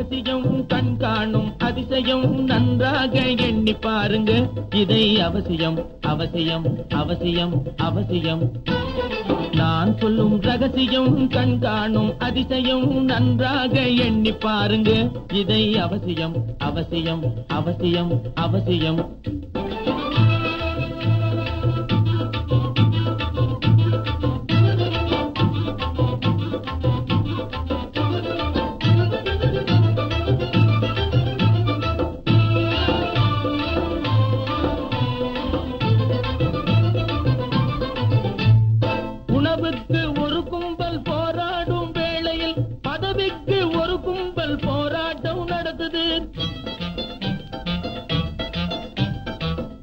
ரகசியம் கண் காணும் அதிசயம் நன்றாக எண்ணி பாருங்க இதை அவசியம் அவசியம் அவசியம் அவசியம் நான் சொல்லும் ரகசியம் கண் காணும் அதிசயம் நன்றாக எண்ணி பாருங்க இதை அவசியம் அவசியம் அவசியம் அவசியம் உணவுக்கு ஒரு கும்பல் போராடும் வேளையில் பதவிக்கு ஒரு கும்பல் போராட்டம் நடத்துது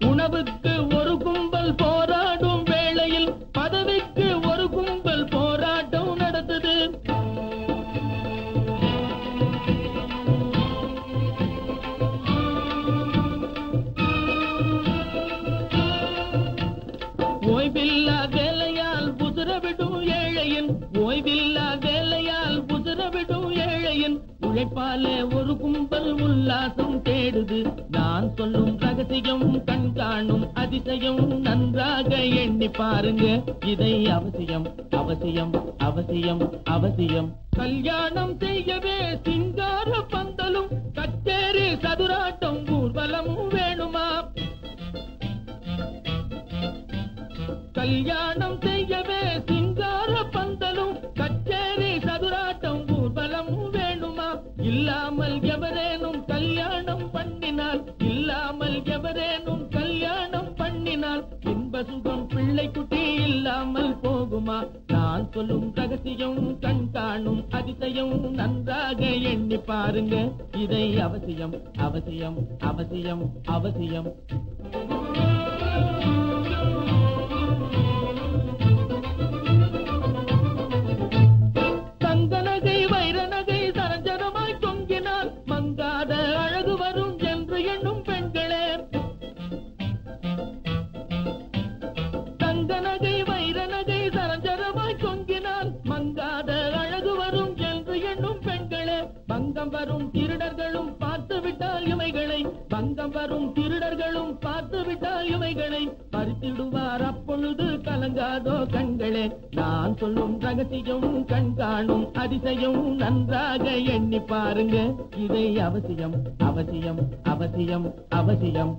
உணவுக்கு ஒரு கும்பல் போராடும் வேளையில் பதவிக்கு ஒரு கும்பல் போராட்டம் நடத்துது ஓய்வில்லா வேலையால் புதிரவிடும் ஏழையின் ஓய்வில்லா வேலையால் புதிரவிடும் ஏழையின் உழைப்பாலே ஒரு கும்பல் உல்லாசம் தேடுது நான் சொல்லும் ரகசியம் கண் காணும் அதிசயம் நன்றாக எண்ணி பாருங்க இதை அவசியம் அவசியம் அவசியம் அவசியம் கல்யாணம் செய்யவே சிங்கார பந்தலும் கச்சேரி சதுராட்டம் ஊர்வலமும் வேணுமா கல்யாணம் செய்யவே சிங்கார பந்தலும் கச்சேரி சதுராட்டம் ஊர்வலமும் வேணுமா இல்லாமல் எவரேனும் கல்யாணம் பண்ணினால் இல்லாமல் எவரேனும் கல்யாணம் பண்ணினால் இன்ப சுகம் பிள்ளை குட்டி இல்லாமல் போகுமா நான் சொல்லும் ரகசியம் கண் காணும் அதிசயம் நன்றாக எண்ணி பாருங்க இதை அவசியம் அவசியம் அவசியம் அவசியம் மங்காத அழகு வரும் என்று எண்ணும் பெண்களே தங்க நகை வைர நகை சரஞ்சரமாய் தொங்கினால் மங்காத அழகு வரும் என்று எண்ணும் பெண்களே பங்கம் வரும் திருடர்களும் பார்த்து விட்டால் இவைகளை பங்கம் வரும் திருடர்களும் பார்த்து விட்டால் இவைகளை பறித்திடுவார் அப்பொழுது கலங்காதோ கண்களே நான் சொல்லும் ரகசியம் கண் காணும் அதிசயம் நன்றாக எண்ணி பாருங்க இதை அவசியம் அவசியம் அவசியம் அவசியம்